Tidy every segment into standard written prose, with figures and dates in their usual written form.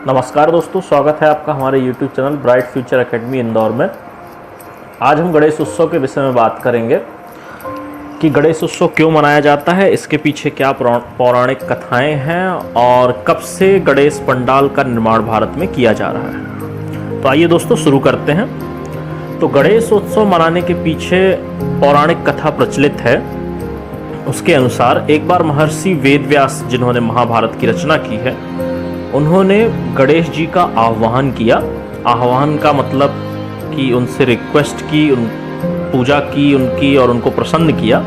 नमस्कार दोस्तों, स्वागत है आपका हमारे YouTube channel bright future academy Indore में। आज हम गणेश उत्सव के विषय में बात करेंगे कि गणेश उत्सव क्यों मनाया जाता है, इसके पीछे क्या पौराणिक कथाएं हैं और कब से गणेश पंडाल का निर्माण भारत में किया जा रहा है। तो आइए दोस्तों शुरू करते हैं। तो गणेश उत्सव मनाने के पीछे पौराणिक कथा प्रचलित है। उसके अनुसार एक बार महर्षि वेदव्यास, जिन्होंने महाभारत की रचना की है, उन्होंने गणेश जी का आह्वान किया। आह्वान का मतलब कि उनसे रिक्वेस्ट की, पूजा की उनकी और उनको प्रसन्न किया।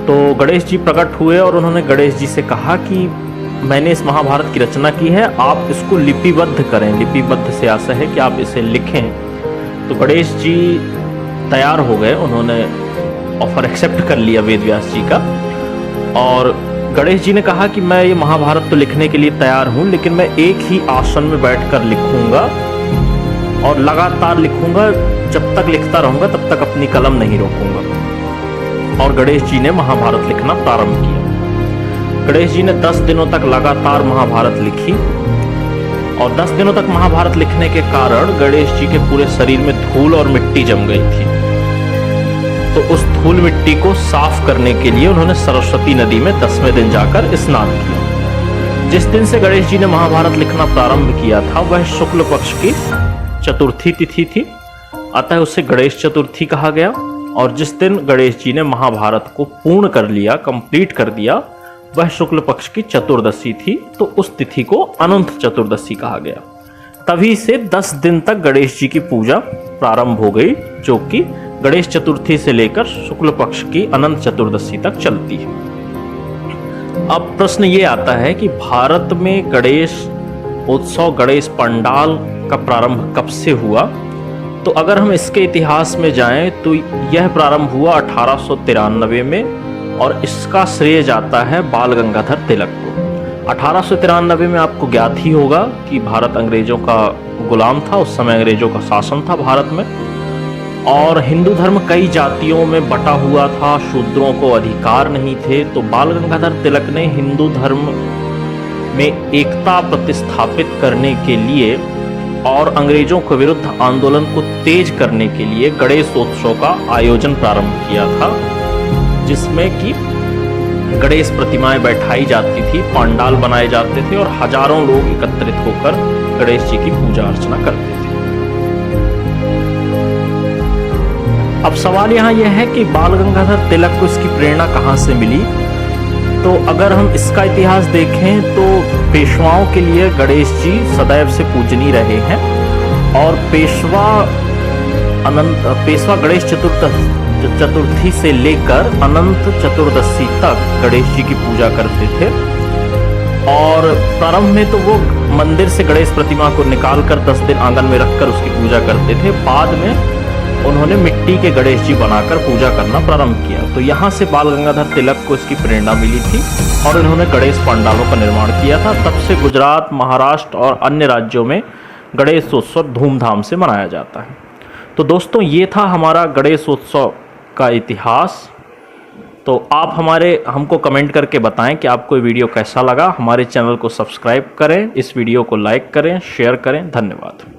तो गणेश जी प्रकट हुए और उन्होंने गणेश जी से कहा कि मैंने इस महाभारत की रचना की है, आप इसको लिपिबद्ध करें। लिपिबद्ध से आशय है कि आप इसे लिखें। तो गणेश जी तैयार हो गए, उन्होंने ऑफर एक्सेप्ट कर लिया वेदव्यास जी का। और गणेश जी ने कहा कि मैं ये महाभारत तो लिखने के लिए तैयार हूँ, लेकिन मैं एक ही आसन में बैठकर लिखूंगा और लगातार लिखूंगा। जब तक लिखता रहूंगा तब तक अपनी कलम नहीं रोकूंगा। और गणेश जी ने महाभारत लिखना प्रारंभ किया। गणेश जी ने 10 दिनों तक लगातार महाभारत लिखी और 10 दिनों तक महाभारत लिखने के कारण गणेश जी के पूरे शरीर में धूल और मिट्टी जम गई थी। तो उस धूल मिट्टी को साफ करने के लिए उन्होंने सरस्वती नदी में 10वें दिन जाकर स्नान किया। जिस दिन से गणेश जी ने महाभारत लिखना प्रारंभ किया था वह शुक्ल पक्ष की चतुर्थी तिथि थी, अतः उसे गणेश चतुर्थी कहा गया। और जिस दिन गणेश जी ने महाभारत को पूर्ण कर लिया, कंप्लीट कर दिया, वह शुक्ल पक्ष की चतुर्दशी थी, तो उस तिथि को अनंत चतुर्दशी कहा गया। तभी से 10 दिन तक गणेश जी की पूजा प्रारंभ हो गई, जो कि गणेश चतुर्थी से लेकर शुक्ल पक्ष की अनंत चतुर्दशी तक चलती है। अब प्रश्न ये आता है कि भारत में गणेश उत्सव, गणेश पंडाल का प्रारंभ कब से हुआ। तो अगर हम इसके इतिहास में जाएं तो यह प्रारंभ हुआ 1893 में और इसका श्रेय जाता है बाल गंगाधर तिलक को। 1893 में आपको ज्ञात ही होगा कि भारत अंग्रेजों का गुलाम था। उस समय अंग्रेजों का शासन था भारत में और हिंदू धर्म कई जातियों में बटा हुआ था, शूद्रों को अधिकार नहीं थे। तो बाल गंगाधर तिलक ने हिंदू धर्म में एकता प्रतिस्थापित करने के लिए और अंग्रेजों के विरुद्ध आंदोलन को तेज करने के लिए गणेशोत्सव का आयोजन प्रारंभ किया था, जिसमें कि गणेश प्रतिमाएं बैठाई जाती थी, पंडाल बनाए जाते थे और हजारों लोग एकत्रित होकर गणेश जी की पूजा अर्चना करते थे। अब सवाल यहाँ यह है कि बाल गंगाधर तिलक को इसकी प्रेरणा कहाँ से मिली। तो अगर हम इसका इतिहास देखें तो पेशवाओं के लिए गणेश जी सदैव से पूजनीय रहे हैं और पेशवा गणेश चतुर्थी से लेकर अनंत चतुर्दशी तक गणेश जी की पूजा करते थे। और प्रारंभ में तो वो मंदिर से गणेश प्रतिमा को निकालकर 10 दिन आंगन में रखकर उसकी पूजा करते थे। बाद में उन्होंने मिट्टी के गणेश जी बनाकर पूजा करना प्रारंभ किया। तो यहाँ से बाल गंगाधर तिलक को इसकी प्रेरणा मिली थी और उन्होंने गणेश पंडालों का निर्माण किया था। तब से गुजरात, महाराष्ट्र और अन्य राज्यों में गणेश उत्सव धूमधाम से मनाया जाता है। तो दोस्तों, ये था हमारा गणेश उत्सव का इतिहास। तो आप हमको कमेंट करके बताएं कि आपको ये वीडियो कैसा लगा। हमारे चैनल को सब्सक्राइब करें, इस वीडियो को लाइक करें, शेयर करें। धन्यवाद।